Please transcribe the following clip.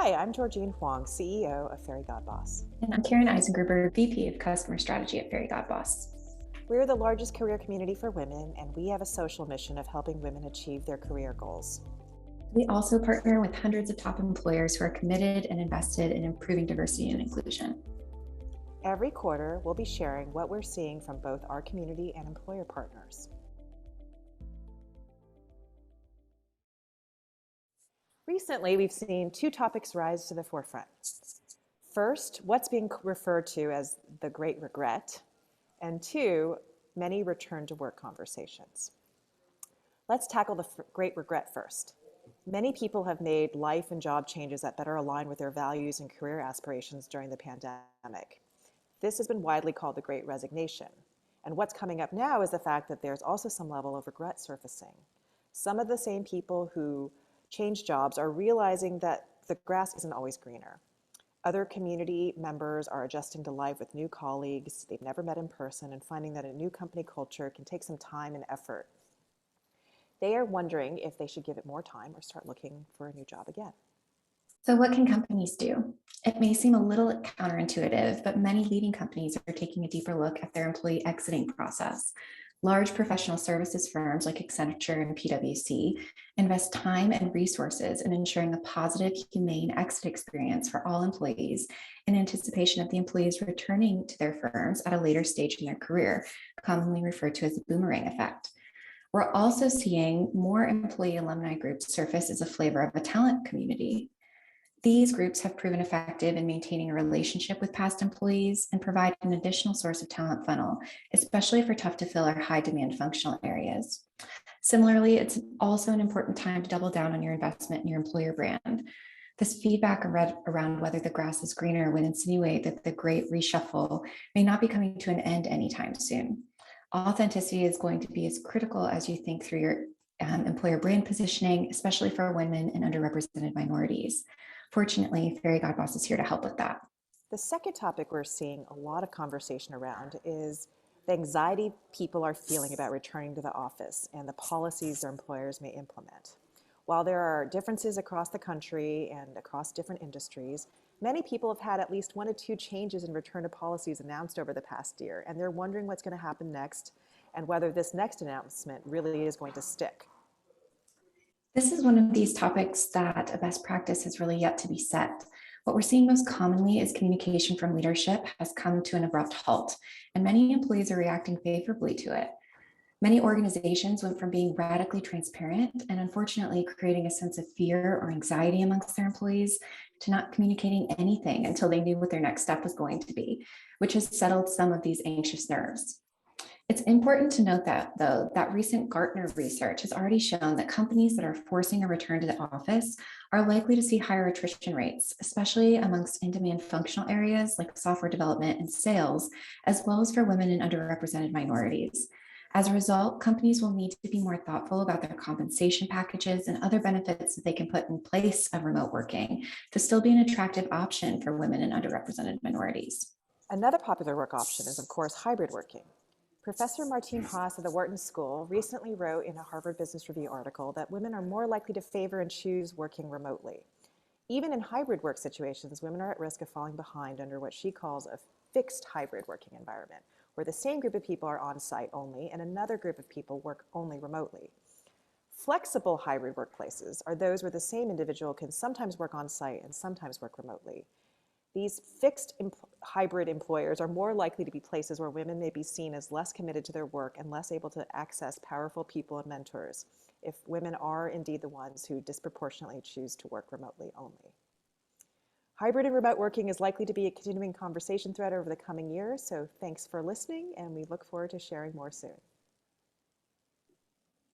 Hi, I'm Georgine Huang, CEO of Fairygodboss. And I'm Karen Eisengruber, VP of Customer Strategy at Fairygodboss. We're the largest career community for women, and we have a social mission of helping women achieve their career goals. We also partner with hundreds of top employers who are committed and invested in improving diversity and inclusion. Every quarter, we'll be sharing what we're seeing from both our community and employer partners. Recently, we've seen two topics rise to the forefront. First, what's being referred to as the Great Regret, and two, many return to work conversations. Let's tackle the Great Regret first. Many people have made life and job changes that better align with their values and career aspirations during the pandemic. This has been widely called the Great Resignation. And what's coming up now is the fact that there's also some level of regret surfacing. Some of the same people who change jobs are realizing that the grass isn't always greener. Other community members are adjusting to life with new colleagues they've never met in person and finding that a new company culture can take some time and effort. They are wondering if they should give it more time or start looking for a new job again. So, what can companies do? It may seem a little counterintuitive, but many leading companies are taking a deeper look at their employee exiting process. Large professional services firms like Accenture and PwC invest time and resources in ensuring a positive, humane exit experience for all employees in anticipation of the employees returning to their firms at a later stage in their career, commonly referred to as the boomerang effect. We're also seeing more employee alumni groups surface as a flavor of a talent community. These groups have proven effective in maintaining a relationship with past employees and provide an additional source of talent funnel, especially for tough to fill or high demand functional areas. Similarly, it's also an important time to double down on your investment in your employer brand. This feedback around whether the grass is greener would insinuate that the great reshuffle may not be coming to an end anytime soon. Authenticity is going to be as critical as you think through your employer brand positioning, especially for women and underrepresented minorities. Fortunately, Fairygodboss is here to help with that. The second topic we're seeing a lot of conversation around is the anxiety people are feeling about returning to the office and the policies their employers may implement. While there are differences across the country and across different industries, many people have had at least 1 to 2 changes in return to policies announced over the past year, and they're wondering what's going to happen next and whether this next announcement really is going to stick. This is one of these topics that a best practice has really yet to be set. What we're seeing most commonly is communication from leadership has come to an abrupt halt, and many employees are reacting favorably to it. Many organizations went from being radically transparent and unfortunately creating a sense of fear or anxiety amongst their employees to not communicating anything until they knew what their next step was going to be, which has settled some of these anxious nerves. It's important to note that, though, that recent Gartner research has already shown that companies that are forcing a return to the office are likely to see higher attrition rates, especially amongst in-demand functional areas like software development and sales, as well as for women and underrepresented minorities. As a result, companies will need to be more thoughtful about their compensation packages and other benefits that they can put in place of remote working to still be an attractive option for women and underrepresented minorities. Another popular work option is, of course, hybrid working. Professor Martine Haas of the Wharton School recently wrote in a Harvard Business Review article that women are more likely to favor and choose working remotely. Even in hybrid work situations, women are at risk of falling behind under what she calls a fixed hybrid working environment, where the same group of people are on site only and another group of people work only remotely. Flexible hybrid workplaces are those where the same individual can sometimes work on site and sometimes work remotely. These fixed hybrid employers are more likely to be places where women may be seen as less committed to their work and less able to access powerful people and mentors if women are indeed the ones who disproportionately choose to work remotely only. Hybrid and remote working is likely to be a continuing conversation thread over the coming years, so thanks for listening, and we look forward to sharing more soon.